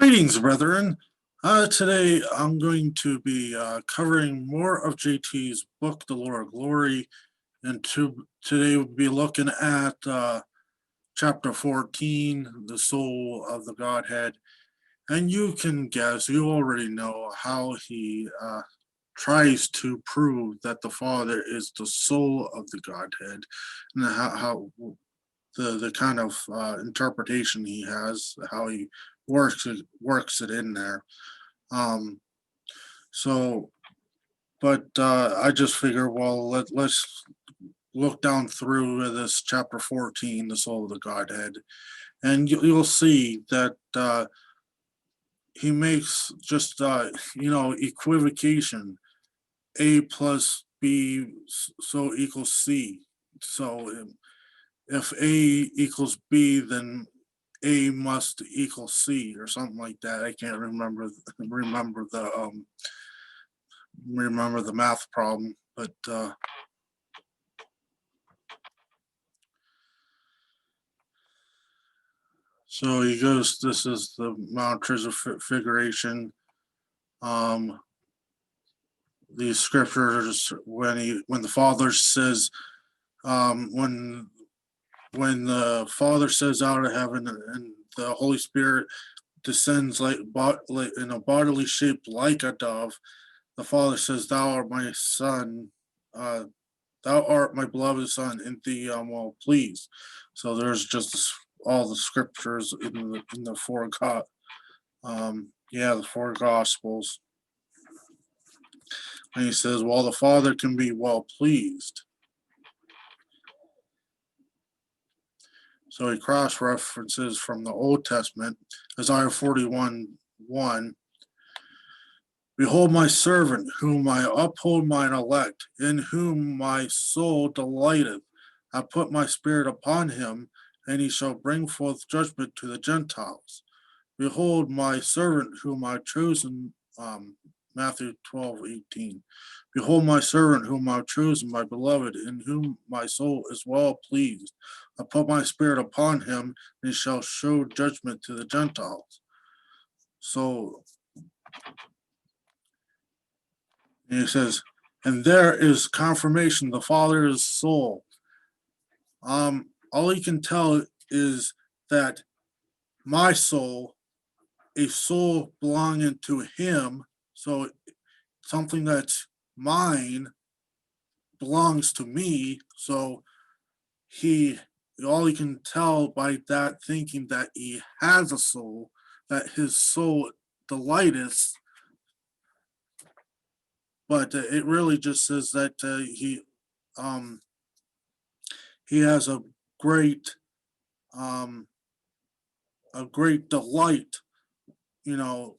Greetings, brethren. Today I'm going to be covering more of JT's book, The Lore of Glory, and today we'll be looking at chapter 14, The Soul of the Godhead. And you can guess, you already know how he tries to prove that the Father is the soul of the Godhead, and how the kind of interpretation he has, how he works it in there. Um, so, but I just figure, well, let's look down through this chapter 14, the soul of the Godhead, and you'll see that he makes just equivocation. A plus B so equals C. So if A equals B, then A must equal C or something like that. I can't remember the math problem, but so he goes. This is the Mount Transfiguration. These scriptures when the Father says when the Father says out of heaven and the Holy Spirit descends like in a bodily shape like a dove, the Father says, "Thou art my Son, thou art my beloved Son, in thee I'm well pleased." So there's just all the scriptures in the the four Gospels, and he says, "Well, the Father can be well pleased." So he cross references from the Old Testament, Isaiah 41:1. Behold my servant, whom I uphold mine elect, in whom my soul delighteth. I put my spirit upon him, and he shall bring forth judgment to the Gentiles. Behold my servant, whom I chosen. Matthew 12:18. Behold my servant, whom I have chosen, my beloved, in whom my soul is well pleased. I put my spirit upon him, and he shall show judgment to the Gentiles. So he says, and there is confirmation the Father is soul. All he can tell is that my soul, a soul belonging to him, so something that's mine belongs to me. So all he can tell by that thinking that he has a soul, that his soul delighteth, but it really just says that he has a great delight. You know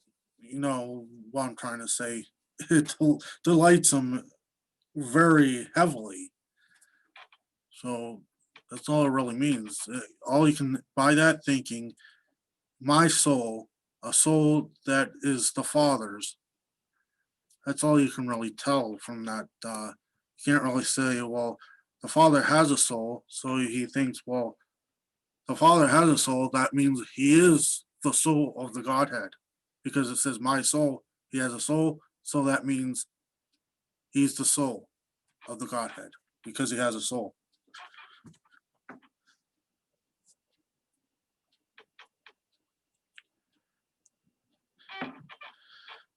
what I'm trying to say. It delights him very heavily. So that's all it really means. All you can, by that thinking, my soul, a soul that is the Father's, that's all you can really tell from that. You can't really say, well, the Father has a soul, so he thinks, well, the Father has a soul, that means he is the soul of the Godhead. Because it says, my soul, he has a soul, so that means he's the soul of the Godhead, because he has a soul.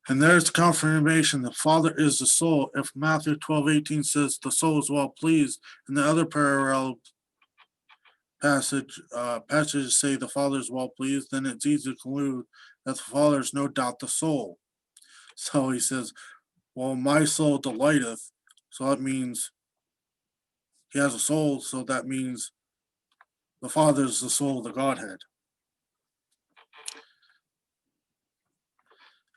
And there's the confirmation the Father is the soul. If Matthew 12:18 says the soul is well pleased, and the other parallel passages say the Father is well pleased, then it's easy to conclude that the Father is no doubt the soul. So he says, well, my soul delighteth, so that means he has a soul, so that means the Father is the soul of the Godhead.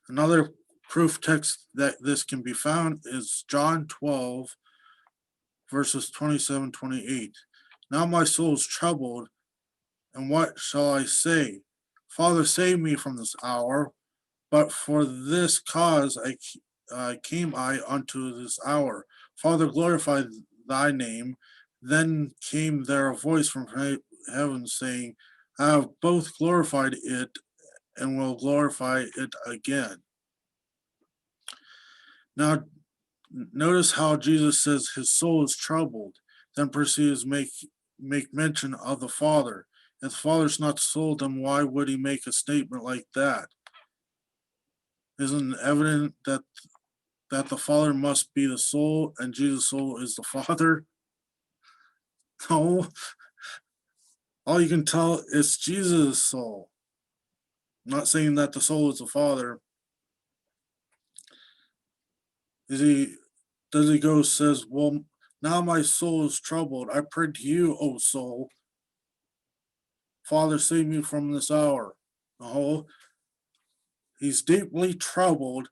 Another proof text that this can be found is John 12, verses 27-28. Now my soul is troubled, and what shall I say? Father, save me from this hour, but for this cause came I unto this hour. Father, glorify thy name. Then came there a voice from heaven saying, I have both glorified it and will glorify it again. Now, notice how Jesus says his soul is troubled, then proceeds make mention of the Father. If the Father's not the soul, then why would he make a statement like that? Isn't it evident that the Father must be the soul and Jesus' soul is the Father? No, all you can tell is Jesus' soul. I'm not saying that the soul is the Father. Does he go says, well, now my soul is troubled. I pray to you, O soul. Father, save me from this hour. No, he's deeply troubled.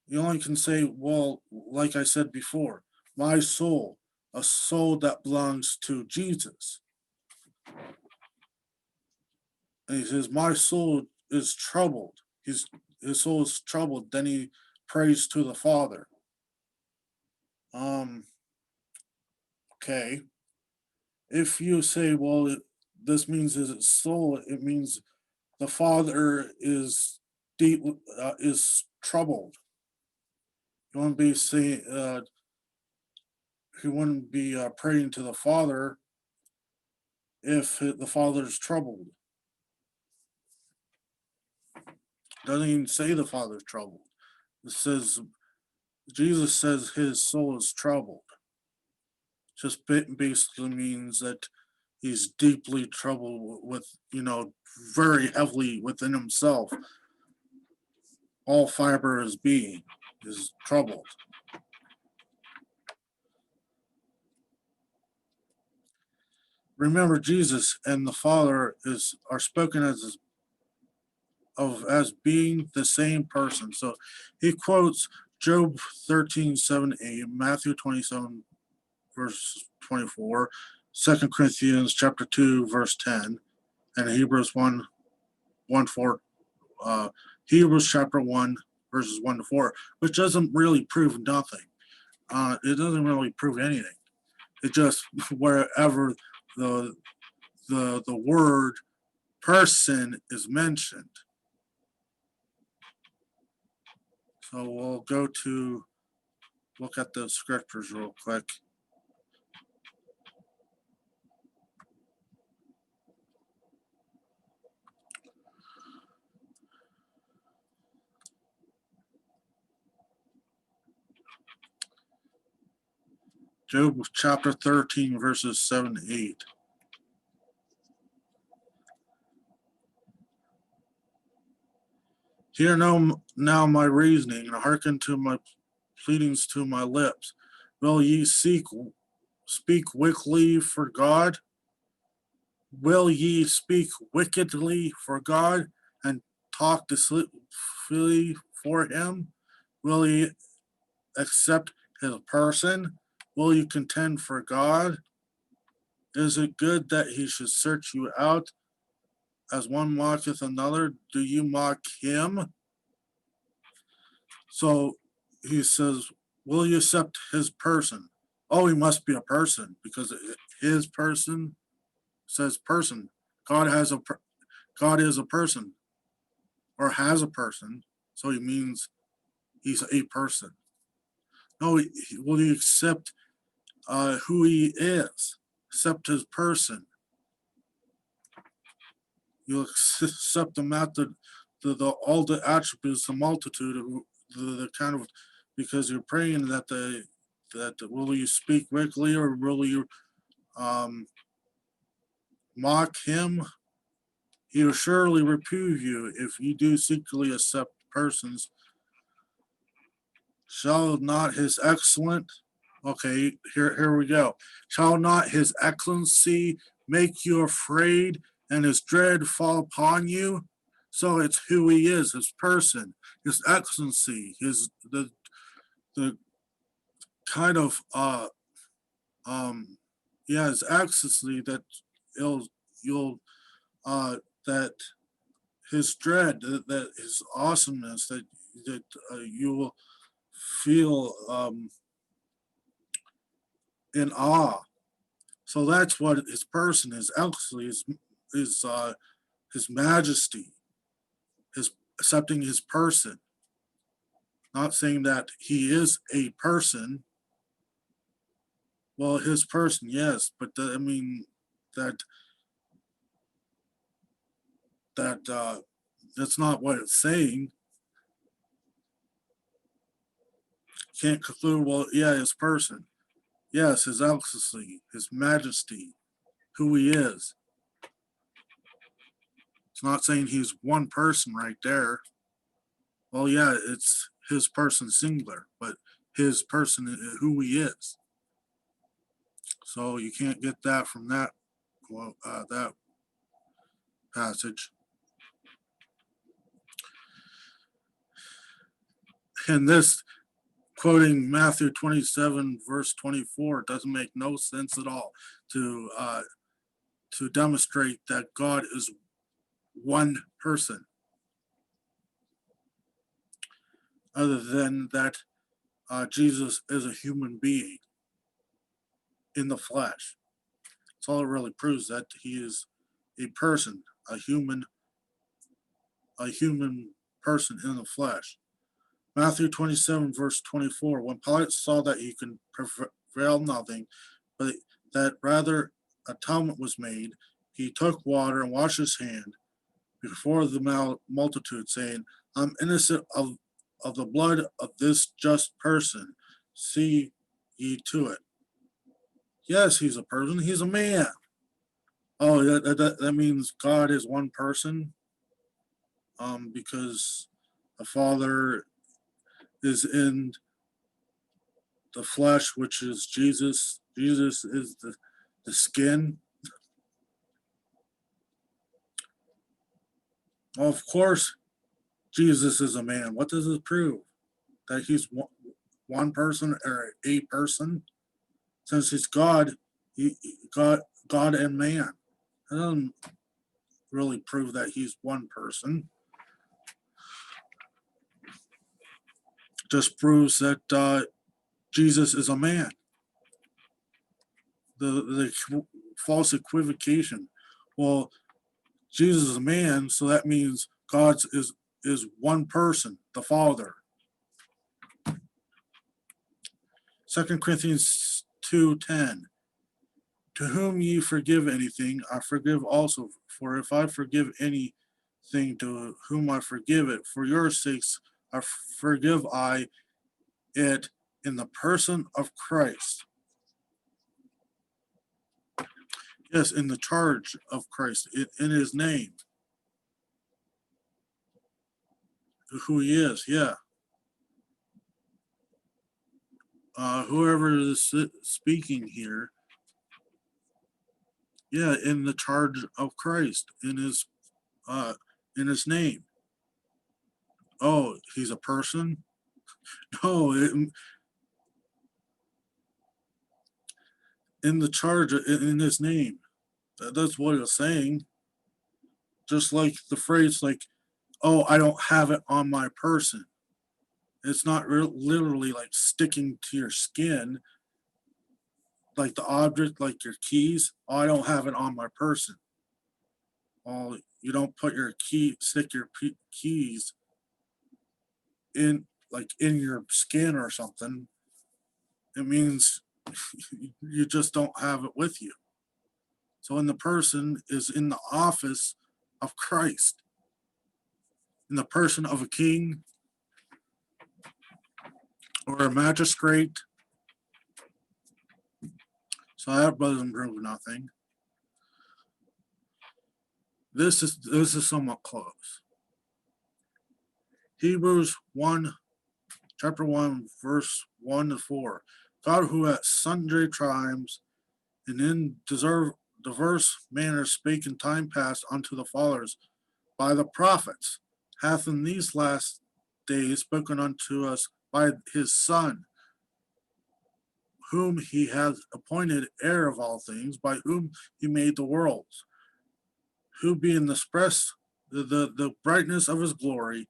You only can say, well, like I said before, my soul, a soul that belongs to Jesus. And he says, my soul is troubled. His soul is troubled. Then he prays to the Father. Okay. If you say, well, this means his soul, it means the Father is deep, is troubled. You wouldn't be saying, he wouldn't be praying to the Father if the Father is troubled. Doesn't even say the Father's troubled. It says Jesus says his soul is troubled. Just basically means that he's deeply troubled with, very heavily within himself. All fiber of his being is troubled. Remember, Jesus and the Father are spoken as being the same person. So he quotes Job 13:7-8, Matthew 27 verse 24, 2 Corinthians chapter 2 verse 10, and Hebrews 1:4, Hebrews chapter 1 verses 1-4, which doesn't really prove nothing. It doesn't really prove anything. It just wherever the word person is mentioned. So we'll go to look at the scriptures real quick. Job chapter 13 verses 7-8. Hear now my reasoning, and hearken to my pleadings to my lips. Will ye speak wickedly for God? Will ye speak wickedly for God and talk deceitfully for him? Will ye accept his person? Will you contend for God? Is it good that he should search you out as one mocketh another? Do you mock him? So he says, will you accept his person? Oh, he must be a person because his person says person. God is a person or has a person, so he means he's a person. No, will you accept who he is? Accept his person. You accept him at the all the attributes, the multitude of the kind of, because you're praying that will you speak wickedly or will you mock him? He will surely reprove you if you do secretly accept persons. Shall not his excellent, okay, here we go. Shall not his excellency make you afraid and his dread fall upon you? So it's who he is, his person, his excellency, the kind of his excellency that you'll that his dread, that his awesomeness, that you will feel in awe. So that's what his person is, actually his majesty. accepting his person. Not saying that he is a person. Well, his person, yes, but I mean that that's not what it's saying. Can't conclude. Well, yeah, his person, yes, his excellency, his majesty, who he is. It's not saying he's one person right there. Well, yeah, it's his person singular, but his person, who he is. So you can't get that from that that passage. And this, quoting Matthew 27 verse 24, doesn't make no sense at all to demonstrate that God is one person, other than that Jesus is a human being in the flesh. That's all it really proves, that he is a person, a human person in the flesh. Matthew 27 verse 24, when Pilate saw that he could prevail nothing, but that rather atonement was made, he took water and washed his hand before the multitude, saying, I'm innocent of the blood of this just person. See ye to it. Yes, he's a person. He's a man. Oh, that means God is one person, because the Father is in the flesh, which is Jesus. Jesus is the skin. Well, of course, Jesus is a man. What does it prove? That he's one person or a person? Since he's God, God and man. That doesn't really prove that he's one person. Just proves that Jesus is a man. The false equivocation. Well, Jesus is a man, so that means God is one person, the Father. 2 Corinthians 2:10. To whom ye forgive anything, I forgive also. For if I forgive anything to whom I forgive it, for your sakes I forgive I it in the person of Christ. Yes, in the charge of Christ, in his name. Who he is, yeah. Whoever is speaking here, yeah, in the charge of Christ, in his name. Oh, he's a person? No, in the charge, in his name. That's what it's saying. Just like the phrase, like, oh, I don't have it on my person. It's not literally like sticking to your skin, like the object, like your keys. Oh, I don't have it on my person. Well, you don't stick your keys in, like, in your skin or something. It means you just don't have it with you. So, in the person is in the office of Christ, in the person of a king or a magistrate. So that doesn't prove nothing. This is somewhat close. Hebrews 1, chapter 1, verse 1 to 4. God, who at sundry times and in diverse manners spake in time past unto the fathers by the prophets, hath in these last days spoken unto us by his Son, whom he hath appointed heir of all things, by whom he made the worlds, who being the brightness of his glory,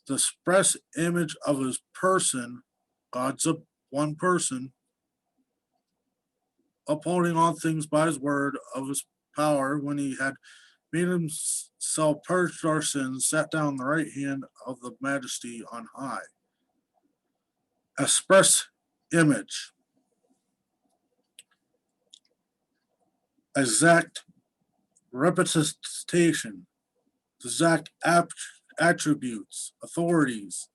the express image of his person, God's one person, upholding all things by his word of his power, when he had made himself purged our sins, sat down on the right hand of the majesty on high. Express image. Exact representation. Exact attributes, authorities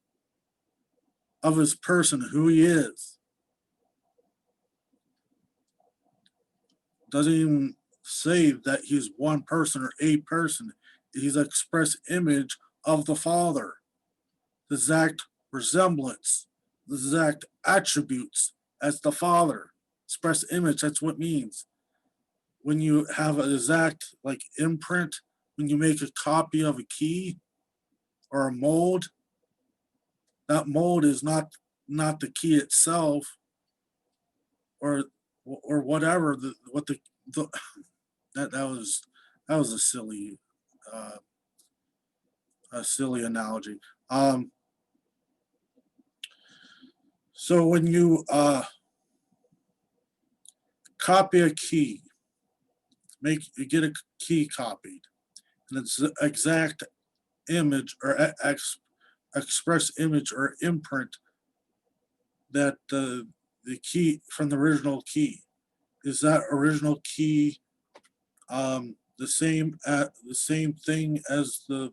of his person, who he is. Doesn't even say that he's one person or a person. He's an express image of the Father. The exact resemblance, the exact attributes as the Father. Express image, that's what it means. When you have an exact like imprint, when you make a copy of a key or a mold, that mold is not the key itself, or whatever. That was uh, a silly analogy. So when you copy a key, you get a key copied, and it's the exact image or express image or imprint that the key from the original key. Is that original key the same thing as the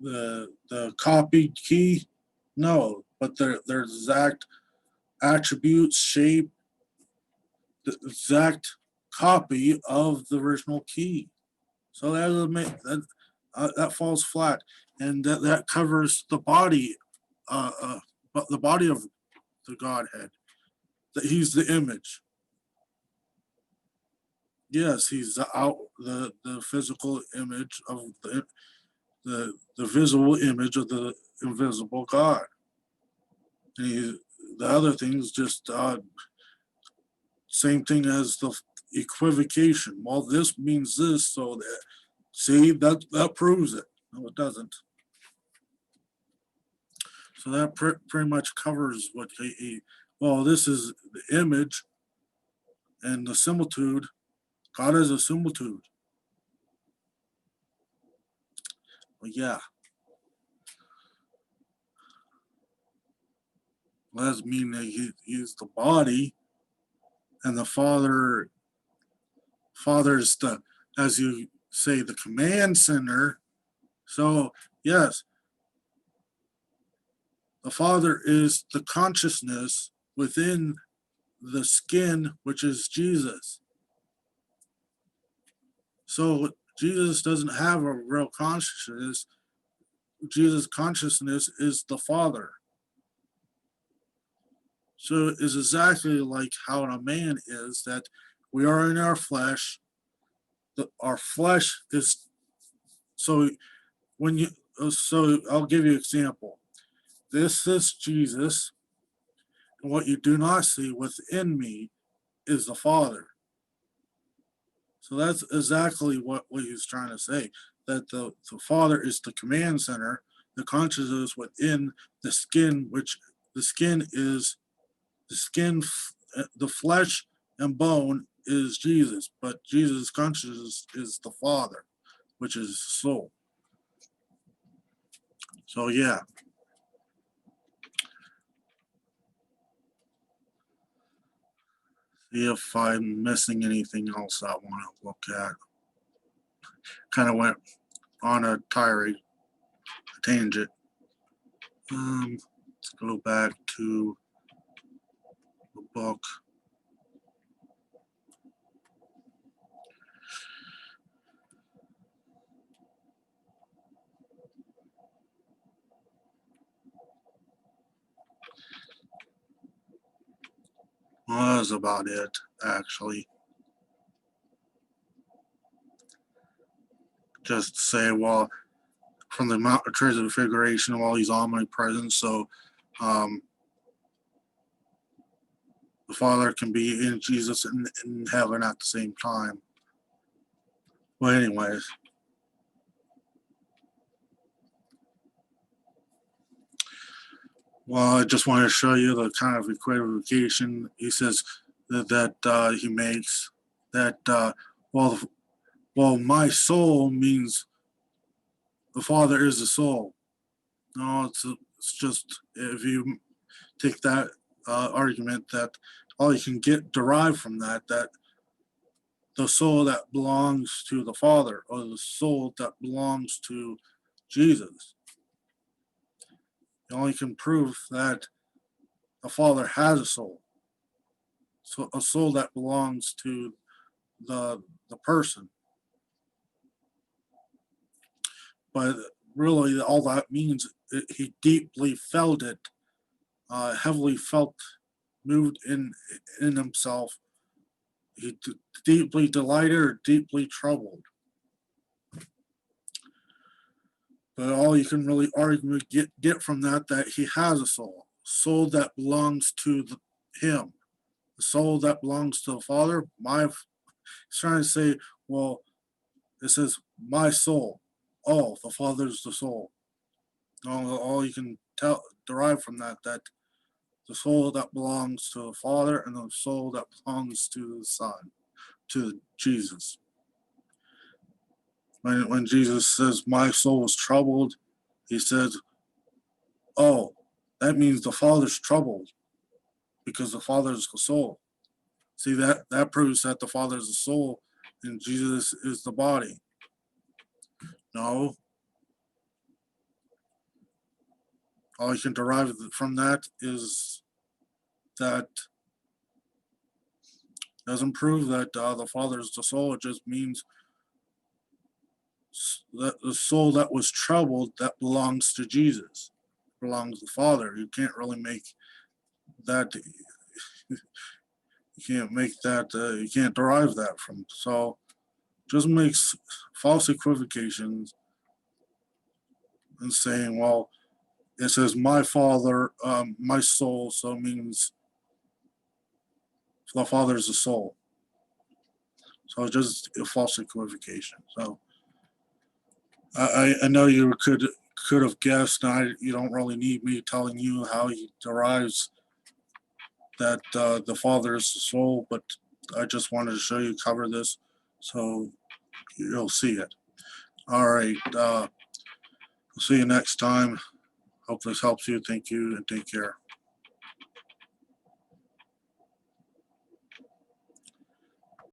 the copied key? No, but their exact attributes, shape, the exact copy of the original key. So that falls flat, and that covers the body, the body of the Godhead. That he's the image. Yes, he's the physical image of the visible image of the invisible God. And the other things just same thing as the equivocation. Well, this means this, so that, see, that proves it. No, it doesn't. So that pretty much covers what well, this is the image and the similitude. God is a similitude. Well, yeah. Well, that means that he's the body, and the Father is the, as you say, the command center. So yes, the Father is the consciousness within the skin, which is Jesus. So Jesus doesn't have a real consciousness. Jesus' consciousness is the Father. So it's exactly like how a man is, that we are in our flesh. Our flesh is, so when you, so I'll give you an example. This is Jesus, and what you do not see within me is the Father. So that's exactly what he's trying to say, that the Father is the command center, the consciousness within the skin, which the skin is the skin, the flesh and bone is Jesus, but Jesus' consciousness is the Father, which is soul. So yeah. See if I'm missing anything else I want to look at. Kind of went on a tangent. Let's go back to the book. Well, that's about it, actually. Just to say, well, from the Mount of Transfiguration, well, he's omnipresent, so the Father can be in Jesus and in heaven at the same time. Well, anyways. Well, I just want to show you the kind of equivocation he says that he makes, that well, well, my soul means the Father is the soul. No, it's just if you take that argument that all you can get derived from that the soul that belongs to the Father or the soul that belongs to Jesus. You only can prove that the Father has a soul, so a soul that belongs to the person. But really, all that means he deeply felt it, heavily felt, moved in himself. He deeply delighted or deeply troubled. But all you can really argue get from that he has a soul that belongs to him, the soul that belongs to the Father. He's trying to say, well, it says my soul. Oh, the Father's the soul. All you can derive from that the soul that belongs to the Father and the soul that belongs to the Son, to Jesus. When Jesus says, my soul is troubled, he says, oh, that means the Father's troubled because the Father is the soul. See, that proves that the Father is the soul and Jesus is the body. No. All you can derive from that is that doesn't prove that the Father is the soul. It just means that the soul that was troubled that belongs to Jesus, belongs to the Father. You can't really make that. You can't make that. You can't derive that from. So just makes false equivocations and saying, well, it says my Father, my soul, so it means the Father is the soul. So it's just a false equivocation. So I know you could have guessed, and you don't really need me telling you how he derives that the Father is the soul, but I just wanted to show you, cover this, so you'll see it. All right. We'll see you next time. Hope this helps you. Thank you and take care.